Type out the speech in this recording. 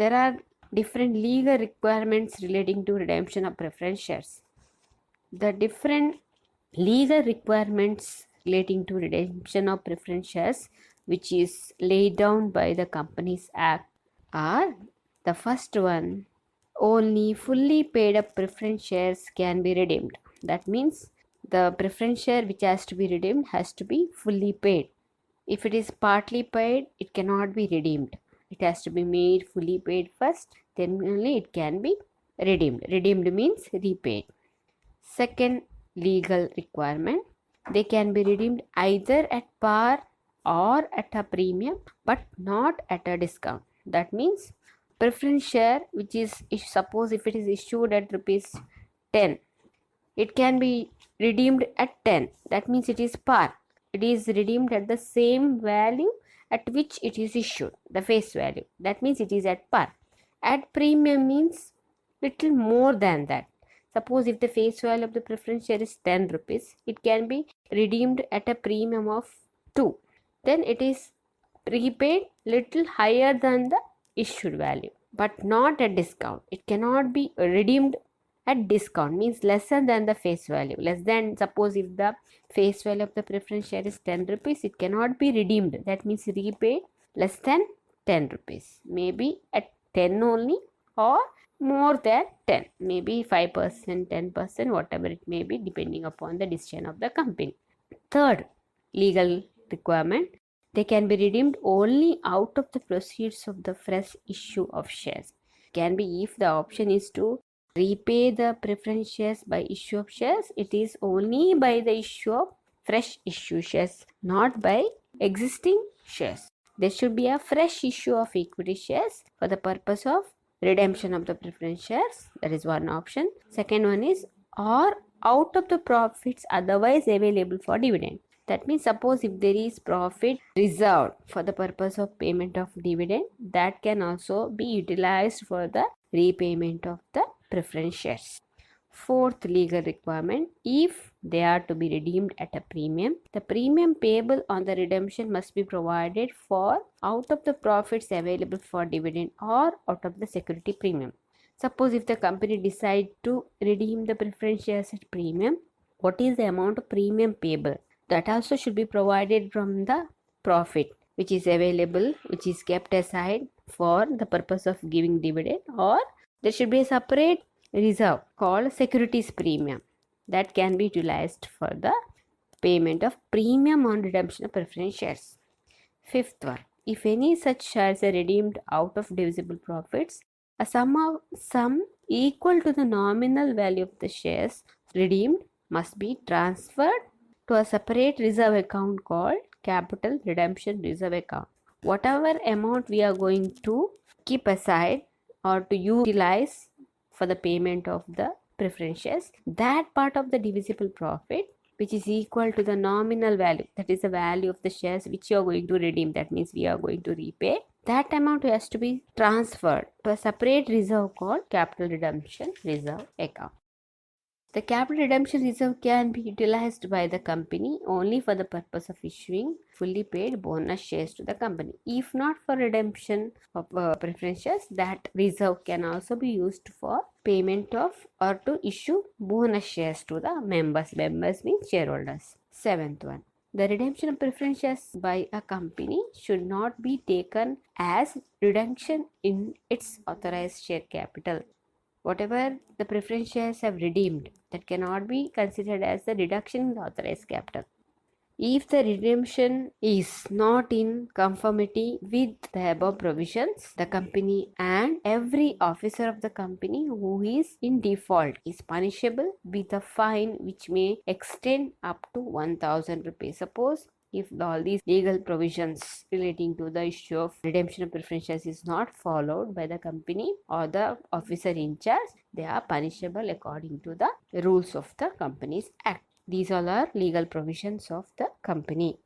There are different legal requirements relating to redemption of preference shares. The different legal requirements relating to redemption of preference shares, which is laid down by the Companies Act, are: the first one, only fully paid up preference shares can be redeemed. That means the preference share which has to be redeemed has to be fully paid. If it is partly paid, it cannot be redeemed. It has to be made fully paid first, then only it can be redeemed. Redeemed means repaid. Second legal requirement, they can be redeemed either at par or at a premium, but not at a discount. That means preference share which is, suppose if it is issued at rupees 10, it can be redeemed at 10. That means it is par. It is redeemed at the same value at which it is issued, the face value. That means it is at par. At premium means little more than that. Suppose if the face value of the preference share is 10 rupees, it can be redeemed at a premium of 2. Then it is repaid little higher than the issued value, but not at discount. It cannot be redeemed at discount, means lesser than the face value. Less than, suppose if the face value of the preference share is 10 rupees, it cannot be redeemed. That means repaid less than 10 rupees. Maybe at 10 only or more than 10. Maybe 5%, 10%, whatever it may be, depending upon the decision of the company. Third legal requirement, they can be redeemed only out of the proceeds of the fresh issue of shares. Can be if the option is to repay the preference shares by issue of shares, it is only by the issue of fresh issue shares, not by existing shares. There should be a fresh issue of equity shares for the purpose of redemption of the preference shares. That is one option. Second one is, or out of the profits otherwise available for dividend. That means suppose if there is profit reserved for the purpose of payment of dividend, that can also be utilized for the repayment of the preference shares. Fourth legal requirement, if they are to be redeemed at a premium, the premium payable on the redemption must be provided for out of the profits available for dividend or out of the security premium. Suppose if the company decide to redeem the preference shares at premium, what is the amount of premium payable? That also should be provided from the profit which is available, which is kept aside for the purpose of giving dividend, or there should be a separate reserve called securities premium that can be utilized for the payment of premium on redemption of preference shares. Fifth one, if any such shares are redeemed out of divisible profits, a sum equal to the nominal value of the shares redeemed must be transferred to a separate reserve account called capital redemption reserve account. Whatever amount we are going to keep aside or to utilize for the payment of the preference shares, that part of the divisible profit which is equal to the nominal value, that is the value of the shares which you are going to redeem, that means we are going to repay, that amount has to be transferred to a separate reserve called capital redemption reserve account. The capital redemption reserve can be utilized by the company only for the purpose of issuing fully paid bonus shares to the company. If not for redemption of preference shares, that reserve can also be used for payment of or to issue bonus shares to the members. Members means shareholders. Seventh one, the redemption of preference shares by a company should not be taken as reduction in its authorized share capital. Whatever the preference shares have redeemed, that cannot be considered as the reduction in the authorized capital. If the redemption is not in conformity with the above provisions, the company and every officer of the company who is in default is punishable with a fine which may extend up to 1000 rupees. Suppose if all these legal provisions relating to the issue of redemption of preference shares is not followed by the company or the officer in charge, they are punishable according to the rules of the Companies Act. These all are legal provisions of the company.